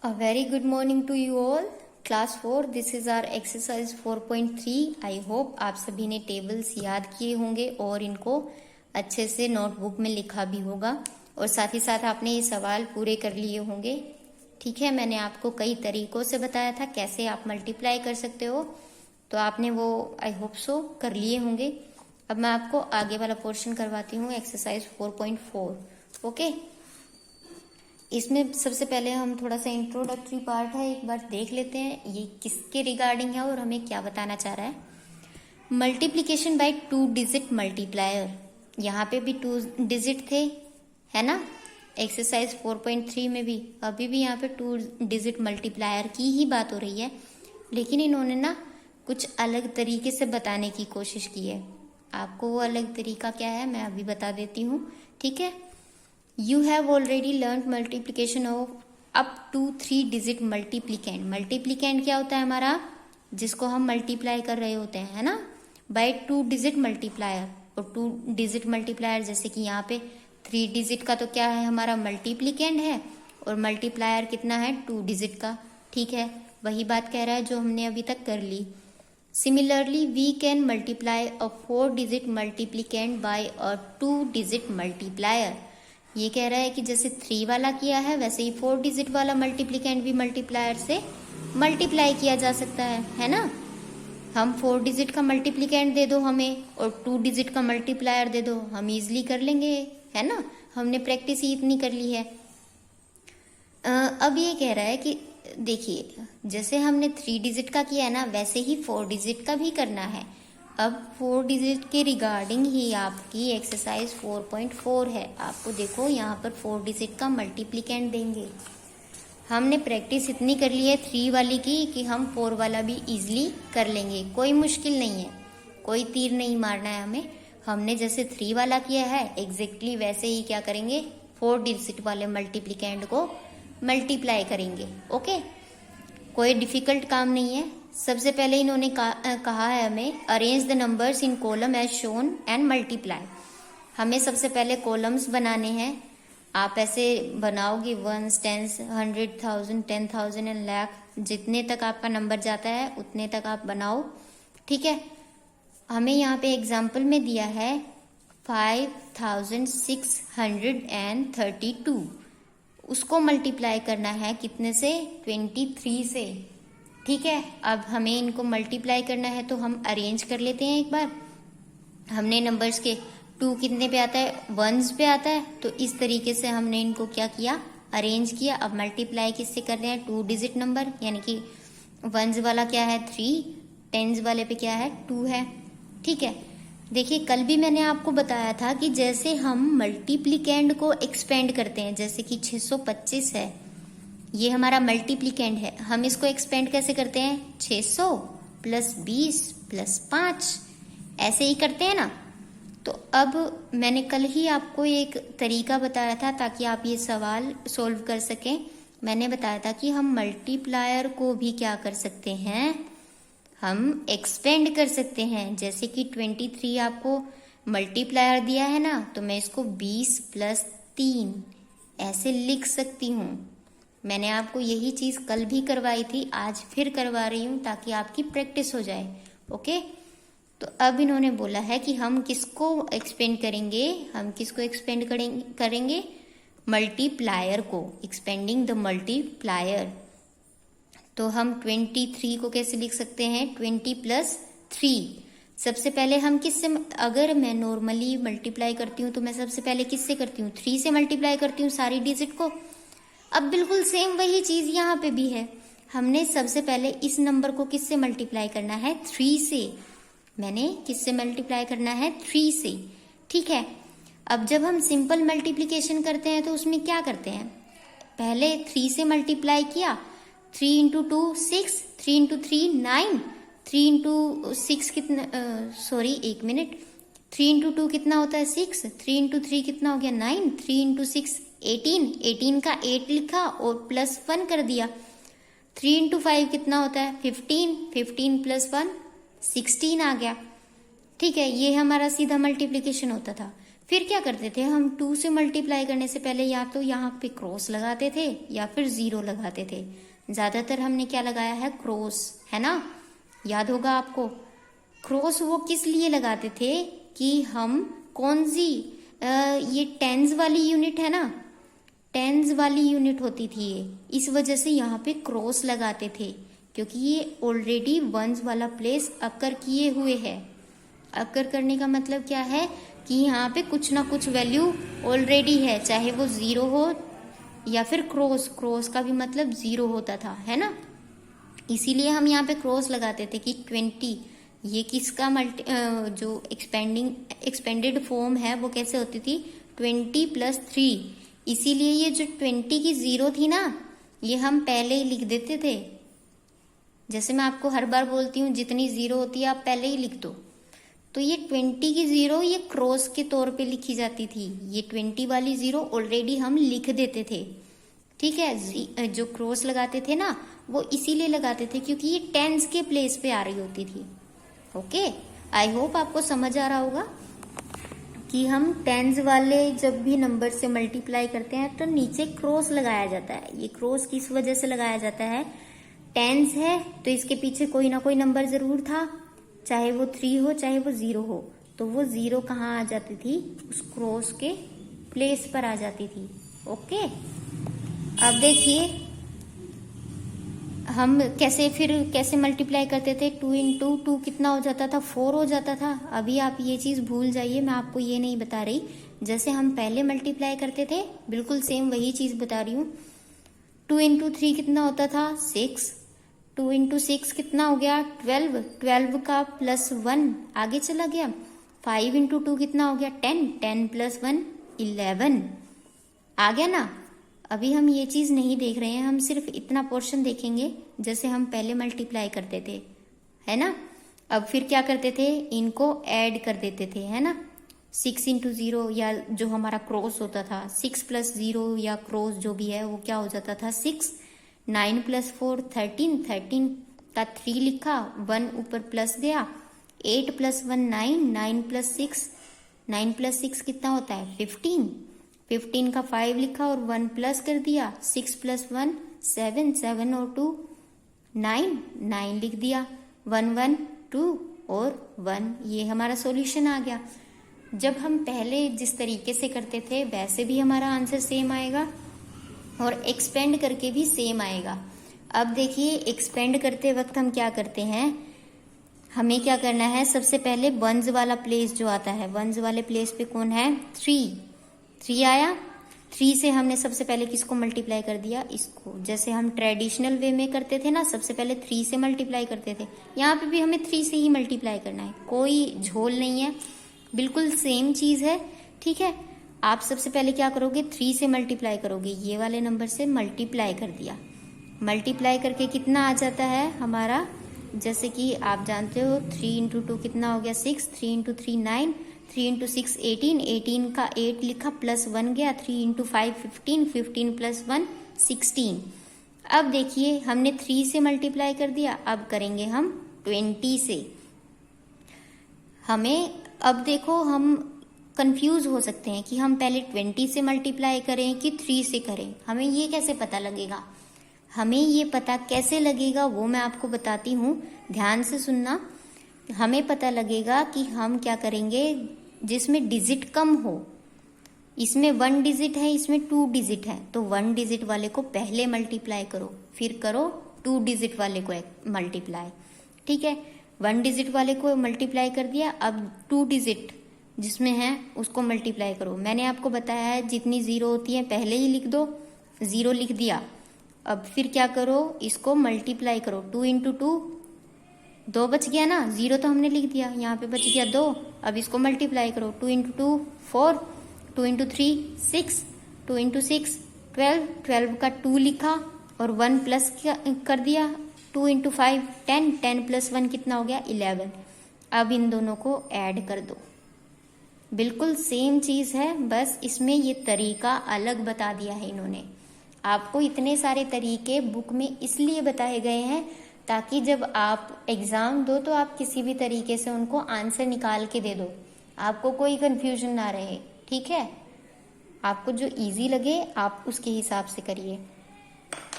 A very good morning to you all. Class 4, this is our exercise 4.3. I hope आप सभी ने tables याद किए होंगे और इनको अच्छे से नोटबुक में लिखा भी होगा और साथ ही साथ आपने ये सवाल पूरे कर लिए होंगे। ठीक है, मैंने आपको कई तरीकों से बताया था कैसे आप मल्टीप्लाई कर सकते हो, तो आपने वो आई होप सो कर लिए होंगे। अब मैं आपको आगे वाला पोर्शन करवाती हूँ, एक्सरसाइज 4.4। ओके, इसमें सबसे पहले हम थोड़ा सा इंट्रोडक्टरी पार्ट है, एक बार देख लेते हैं ये किसके रिगार्डिंग है और हमें क्या बताना चाह रहा है। मल्टीप्लीकेशन बाय 2 डिजिट मल्टीप्लायर, यहाँ पे भी 2 डिजिट थे, है ना। एक्सरसाइज 4.3 में भी अभी भी यहाँ पे 2 डिजिट मल्टीप्लायर की ही बात हो रही है, लेकिन इन्होंने ना कुछ अलग तरीके से बताने की कोशिश की है। आपको वो अलग तरीका क्या है मैं अभी बता देती हूँ, ठीक है। You have already learned multiplication of up to 3 digit multiplicand। मल्टीप्लीकेंड क्या होता है हमारा, जिसको हम मल्टीप्लाई कर रहे होते हैं, है ना, बाय 2 डिजिट मल्टीप्लायर। और 2 डिजिट मल्टीप्लायर जैसे कि यहाँ पे 3 डिजिट का तो क्या है हमारा मल्टीप्लीकेंड है, और मल्टीप्लायर कितना है 2 डिजिट का। ठीक है, वही बात कह रहा है जो हमने अभी तक कर ली। Similarly we can multiply a 4 digit multiplicand by a 2 digit multiplier. ये कह रहा है कि जैसे 3 वाला किया है वैसे ही 4 डिजिट वाला मल्टीप्लीकेंड भी मल्टीप्लायर से मल्टीप्लाई किया जा सकता है ना। हम 4 डिजिट का मल्टीप्लीकेंड दे दो हमें और 2 डिजिट का मल्टीप्लायर दे दो, हम इजिली कर लेंगे, है ना। हमने प्रैक्टिस ही इतनी कर ली है। अब ये कह रहा है कि देखिए जैसे हमने 3 डिजिट का किया है ना, वैसे ही 4 डिजिट का भी करना है। अब 4 डिजिट के रिगार्डिंग ही आपकी एक्सरसाइज 4.4 है। आपको देखो यहाँ पर 4 डिजिट का मल्टीप्लीकेंड देंगे। हमने प्रैक्टिस इतनी कर ली है 3 वाली की कि हम 4 वाला भी इजीली कर लेंगे, कोई मुश्किल नहीं है, कोई तीर नहीं मारना है हमें। हमने जैसे 3 वाला किया है एग्जैक्टली वैसे ही क्या करेंगे, 4 डिजिट वाले मल्टीप्लीकेंड को मल्टीप्लाई करेंगे। ओके, कोई डिफिकल्ट काम नहीं है। सबसे पहले इन्होंने कहा है हमें arrange the numbers in column as shown and multiply. हमें सबसे पहले कॉलम्स बनाने हैं। आप ऐसे बनाओगे 1s 10s 100 1000 10,000 एंड लाख, जितने तक आपका नंबर जाता है उतने तक आप बनाओ, ठीक है। हमें यहाँ पे एग्जाम्पल में दिया है 5632, उसको मल्टीप्लाई करना है कितने से, 23 से, ठीक है। अब हमें इनको मल्टीप्लाई करना है तो हम अरेंज कर लेते हैं एक बार। हमने नंबर्स के 2 कितने पे आता है, 1s पे आता है, तो इस तरीके से हमने इनको क्या किया, अरेंज किया। अब मल्टीप्लाई किससे कर रहे हैं, 2 डिजिट नंबर, यानी कि 1s वाला क्या है 3, 10s वाले पे क्या है 2 है, ठीक है। देखिए कल भी मैंने आपको बताया था कि जैसे हम मल्टीप्लीकेंड को एक्सपेंड करते हैं, जैसे कि 625 है, ये हमारा मल्टीप्लीकेंड है, हम इसको एक्सपेंड कैसे करते हैं, 600 + 20 + 5, ऐसे ही करते हैं ना। तो अब मैंने कल ही आपको एक तरीका बताया था ताकि आप ये सवाल सोल्व कर सकें। मैंने बताया था कि हम मल्टीप्लायर को भी क्या कर सकते हैं, हम एक्सपेंड कर सकते हैं। जैसे कि 23 आपको मल्टीप्लायर दिया है ना, तो मैं इसको 20 + 3 ऐसे लिख सकती हूँ। मैंने आपको यही चीज कल भी करवाई थी, आज फिर करवा रही हूँ ताकि आपकी प्रैक्टिस हो जाए। ओके, तो अब इन्होंने बोला है कि हम किसको एक्सपेंड करेंगे, हम किसको एक्सपेंड करेंगे, मल्टीप्लायर को, एक्सपेंडिंग द मल्टीप्लायर। तो हम 23 को कैसे लिख सकते हैं, 20 + 3। सबसे पहले हम किससे, अगर मैं नॉर्मली मल्टीप्लाई करती हूँ तो मैं सबसे पहले किससे करती हूँ, 3 से मल्टीप्लाई करती हूँ सारी डिजिट को। अब बिल्कुल सेम वही चीज यहाँ पे भी है। हमने सबसे पहले इस नंबर को किससे मल्टीप्लाई करना है, 3 से। मैंने किससे मल्टीप्लाई करना है, 3 से, ठीक है। अब जब हम सिंपल मल्टीप्लीकेशन करते हैं तो उसमें क्या करते हैं, पहले 3 से मल्टीप्लाई किया, 3 × 2 6, 3 × 3 9, 3 × 6 कितना, सॉरी एक मिनट, 3 × 2 कितना होता है 6, 3 × 3 कितना हो गया 9, 3 × 6 18, 18 का 8 लिखा और +1 कर दिया। 3 × 5 कितना होता है 15, 15 + 1 16 आ गया, ठीक है। ये हमारा सीधा मल्टीप्लीकेशन होता था। फिर क्या करते थे हम, 2 से मल्टीप्लाई करने से पहले या तो यहाँ पे क्रॉस लगाते थे या फिर 0 लगाते थे। ज्यादातर हमने क्या लगाया है, क्रॉस, है ना, याद होगा आपको। क्रॉस वो किस लिए लगाते थे कि हम कौन सी ये टेंस वाली यूनिट है ना, टेंस वाली यूनिट होती थी ये, इस वजह से यहाँ पे क्रॉस लगाते थे, क्योंकि ये ऑलरेडी वंस वाला प्लेस अकर किए हुए है। अकर करने का मतलब क्या है कि यहाँ पे कुछ ना कुछ वैल्यू ऑलरेडी है, चाहे वो 0 हो या फिर क्रॉस, क्रॉस का भी मतलब 0 होता था, है ना। इसीलिए हम यहाँ पे क्रॉस लगाते थे कि 20, ये किसका जो एक्सपेंडेड फॉर्म है वो कैसे होती थी, 20 + 3। इसीलिए ये जो 20 की 0 थी ना, ये हम पहले ही लिख देते थे। जैसे मैं आपको हर बार बोलती हूँ, जितनी 0 होती है आप पहले ही लिख दो। तो ये 20 की 0 ये क्रॉस के तौर पे लिखी जाती थी। ये 20 वाली 0 ऑलरेडी हम लिख देते थे, ठीक है। जो क्रॉस लगाते थे ना, वो इसीलिए लगाते थे क्योंकि ये टेंस के प्लेस पे आ रही होती थी। ओके, आई होप आपको समझ आ रहा होगा कि हम टेंस वाले जब भी नंबर से मल्टीप्लाई करते हैं तो नीचे क्रॉस लगाया जाता है। ये क्रॉस किस वजह से लगाया जाता है, टेंस है तो इसके पीछे कोई ना कोई नंबर जरूर था, चाहे वो 3 हो चाहे वो 0 हो, तो वो 0 कहाँ आ जाती थी, उस क्रॉस के प्लेस पर आ जाती थी। ओके, अब देखिए हम कैसे मल्टीप्लाई करते थे। 2 × 2 कितना हो जाता था, 4 हो जाता था। अभी आप ये चीज भूल जाइए, मैं आपको ये नहीं बता रही। जैसे हम पहले मल्टीप्लाई करते थे बिल्कुल सेम वही चीज बता रही हूँ। 2 × 3 कितना होता था, 6। 2 × 6 कितना हो गया, 12। 12 का +1 आगे चला गया। 5 × 2 कितना हो गया, 10। 10 + 1 11 आ गया ना। अभी हम ये चीज नहीं देख रहे हैं, हम सिर्फ इतना पोर्शन देखेंगे जैसे हम पहले मल्टीप्लाई करते थे, है ना। अब फिर क्या करते थे, इनको ऐड कर देते थे, है ना। 6 × 0 या जो हमारा क्रॉस होता था, 6 + 0 या क्रॉस जो भी है वो क्या हो जाता था, 6। 9 + 4 13, 13 का 3 लिखा, 1 ऊपर प्लस गया। 8 + 1 9, 9 + 6, 9 + 6 कितना होता है, 15। 15 का 5 लिखा और 1 प्लस कर दिया। 6 + 1 7, 7 और 2 9, 9 लिख दिया। 1 1 2 और 1, ये हमारा सॉल्यूशन आ गया। जब हम पहले जिस तरीके से करते थे वैसे भी हमारा आंसर सेम आएगा और एक्सपेंड करके भी सेम आएगा। अब देखिए एक्सपेंड करते वक्त हम क्या करते हैं, हमें क्या करना है, सबसे पहले वंस वाला प्लेस जो आता है, वंस वाले प्लेस पे कौन है, 3 आया। 3 से हमने सबसे पहले किसको मल्टीप्लाई कर दिया, इसको। जैसे हम ट्रेडिशनल वे में करते थे ना, सबसे पहले 3 से मल्टीप्लाई करते थे, यहाँ पे भी हमें 3 से ही मल्टीप्लाई करना है, कोई झोल नहीं है, बिल्कुल सेम चीज है, ठीक है। आप सबसे पहले क्या करोगे, 3 से मल्टीप्लाई करोगे, ये वाले नंबर से मल्टीप्लाई कर दिया। मल्टीप्लाई करके कितना आ जाता है हमारा, जैसे कि आप जानते हो 3 × 2 कितना हो गया, 6। 3 × 3 9, 3 × 6 18, 18 का 8 लिखा +1 गया। 3 × 5 15, 15 + 1 16। अब देखिए हमने 3 से मल्टीप्लाई कर दिया, अब करेंगे हम 20 से। हमें अब देखो हम कंफ्यूज हो सकते हैं कि हम पहले 20 से मल्टीप्लाई करें कि 3 से करें, हमें ये कैसे पता लगेगा। हमें ये पता कैसे लगेगा वो मैं आपको बताती हूँ, ध्यान से सुनना। हमें पता लगेगा कि हम क्या करेंगे, जिसमें डिजिट कम हो, इसमें 1 डिजिट है, इसमें 2 डिजिट है, तो 1 डिजिट वाले को पहले मल्टीप्लाई करो, फिर करो 2 डिजिट वाले को मल्टीप्लाई, ठीक है। 1 डिजिट वाले को मल्टीप्लाई कर दिया, अब 2 डिजिट जिसमें है उसको मल्टीप्लाई करो। मैंने आपको बताया है जितनी 0 होती है पहले ही लिख दो, 0 लिख दिया। अब फिर क्या करो, इसको मल्टीप्लाई करो, 2 × 2 2 बच गया ना, 0 तो हमने लिख दिया, यहाँ पे बच गया 2। अब इसको मल्टीप्लाई करो, 2 × 2 4, 2 × 3 6, 2 × 6 12, 12 का 2 लिखा और 1 प्लस कर दिया। 2 × 5 10, 10 + 1 कितना हो गया, 11। अब इन दोनों को ऐड कर दो, बिल्कुल सेम चीज है, बस इसमें ये तरीका अलग बता दिया है इन्होंने। आपको इतने सारे तरीके बुक में इसलिए बताए गए हैं ताकि जब आप एग्जाम दो तो आप किसी भी तरीके से उनको आंसर निकाल के दे दो, आपको कोई कंफ्यूजन ना रहे, ठीक है, आपको जो इजी लगे आप उसके हिसाब से करिए।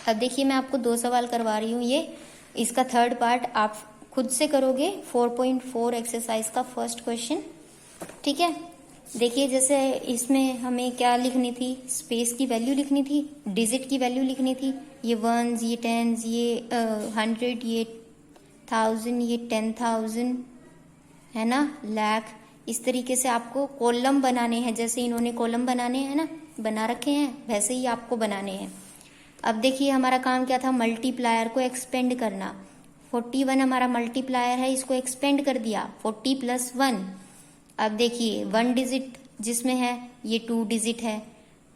अब देखिए मैं आपको 2 सवाल करवा रही हूँ, ये इसका थर्ड पार्ट आप खुद से करोगे 4.4 एक्सरसाइज का फर्स्ट क्वेश्चन। ठीक है, देखिए जैसे इसमें हमें क्या लिखनी थी, स्पेस की वैल्यू लिखनी थी, डिजिट की वैल्यू लिखनी थी, ये वंस, ये टेंस, ये 100, ये 1000, ये 10,000 है ना, लाख। इस तरीके से आपको कॉलम बनाने हैं, जैसे इन्होंने कॉलम बनाने हैं ना, बना रखे हैं, वैसे ही आपको बनाने हैं। अब देखिए हमारा काम क्या था, मल्टीप्लायर को एक्सपेंड करना। 41 हमारा मल्टीप्लायर है, इसको एक्सपेंड कर दिया 40 + 1। अब देखिए 1 डिजिट जिसमें है ये 2 डिजिट है,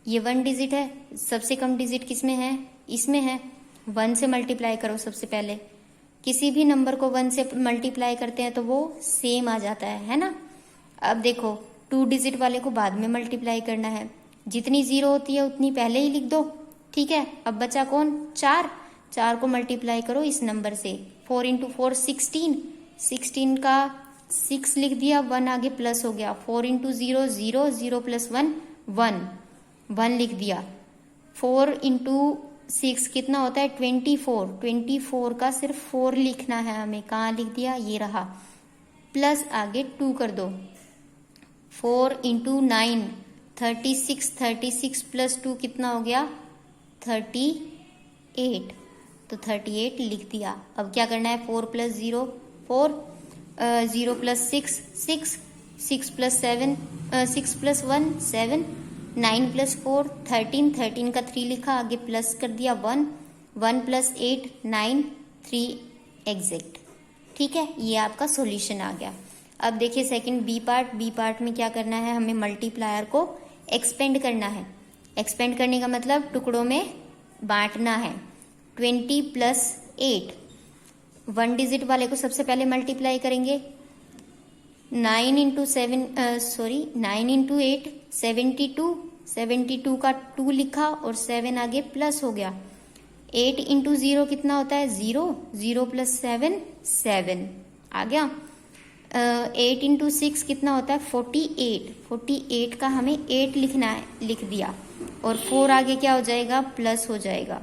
ये 1 डिजिट है, सबसे कम डिजिट किसमें है, इसमें है। 1 से मल्टीप्लाई करो सबसे पहले, किसी भी नंबर को 1 से मल्टीप्लाई करते हैं तो वो सेम आ जाता है ना। अब देखो 2 डिजिट वाले को बाद में मल्टीप्लाई करना है, जितनी 0 होती है उतनी पहले ही लिख दो। ठीक है, अब बचा कौन, 4 को मल्टीप्लाई करो इस नंबर से, 4 × 4 16, 16 का 6 लिख दिया, 1 आगे प्लस हो गया, 4 × 0 0, 0 + 1 1 लिख दिया। 4 × 6 कितना होता है, 24, 24 का सिर्फ 4 लिखना है हमें, कहाँ लिख दिया, ये रहा, प्लस आगे 2 कर दो। 4 × 9 36, 36 + 2 कितना हो गया, 38, तो 38 लिख दिया। अब क्या करना है, 4 + 0 4, 0 + 6 6, 6 + 7 6 + 1 7, 9 + 4 13, 13 का 3 लिखा, आगे प्लस कर दिया 1, 1 + 8 9, 3 एग्जैक्ट। ठीक है, ये आपका सॉल्यूशन आ गया। अब देखिए सेकंड बी पार्ट में क्या करना है, हमें मल्टीप्लायर को एक्सपेंड करना है। एक्सपेंड करने का मतलब टुकड़ों में बांटना है। 20 + 8, 1 डिजिट वाले को सबसे पहले मल्टीप्लाई करेंगे, 9 × 8 72, 72 का 2 लिखा और 7 आगे प्लस हो गया। 8 × 0 कितना होता है, 0, 0 + 7 7 आ गया। 8 × 6 कितना होता है, 48, 48 का हमें 8 लिखना है, लिख दिया, और 4 आगे क्या हो जाएगा, प्लस हो जाएगा।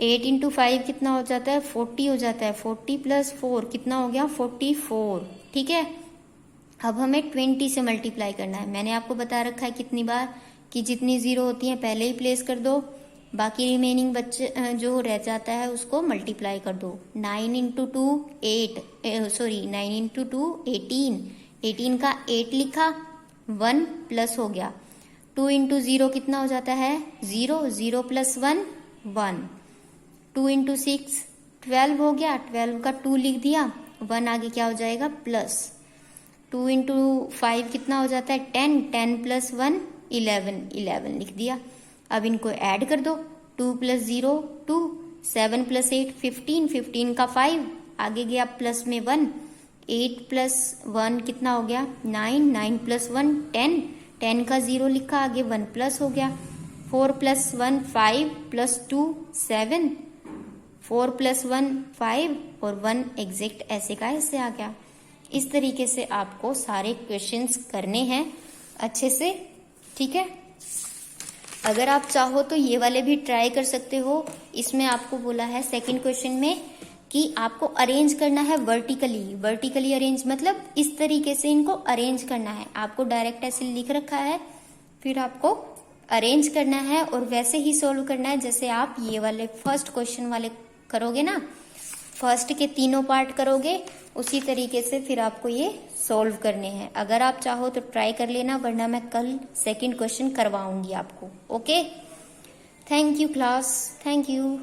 8 × 5 कितना हो जाता है, 40 हो जाता है, 40 + 4 कितना हो गया, 44। ठीक है, अब हमें 20 से मल्टीप्लाई करना है। मैंने आपको बता रखा है कितनी बार कि जितनी 0 होती है पहले ही प्लेस कर दो, बाकी रिमेनिंग बच्चे जो रह जाता है उसको मल्टीप्लाई कर दो। 9 × 2 8, 9 × 2 18, 18 का 8 लिखा, 1 प्लस हो गया। 2 × 0 कितना हो जाता है, 0, 0 + 1 1। 2 × 6 12 हो गया, 12 का 2 लिख दिया, 1 आगे क्या हो जाएगा, प्लस। 2 × 5 कितना हो जाता है, 10, 10 + 1 11, 11 लिख दिया। अब इनको ऐड कर दो, 2 + 0 2, 7 + 8 15, 15 का 5 आगे गया प्लस में 1, 8 + 1 कितना हो गया, 9, 9 + 1 10, 10 का 0 लिखा, आगे 1 प्लस हो गया। 4 + 1 5 + 2 7, 4 + 1 5 और 1 एग्जैक्ट ऐसे का ऐसे आ गया। इस तरीके से आपको सारे क्वेश्चंस करने हैं अच्छे से। ठीक है, अगर आप चाहो तो ये वाले भी ट्राई कर सकते हो। इसमें आपको बोला है सेकंड क्वेश्चन में कि आपको अरेंज करना है वर्टिकली अरेंज, मतलब इस तरीके से इनको अरेंज करना है। आपको डायरेक्ट ऐसे लिख रखा है, फिर आपको अरेंज करना है और वैसे ही सोल्व करना है जैसे आप ये वाले फर्स्ट क्वेश्चन वाले करोगे ना, फर्स्ट के तीनों पार्ट करोगे उसी तरीके से फिर आपको ये सोल्व करने हैं। अगर आप चाहो तो ट्राई कर लेना, वरना मैं कल सेकंड क्वेश्चन करवाऊंगी आपको। Okay, thank you class, thank you.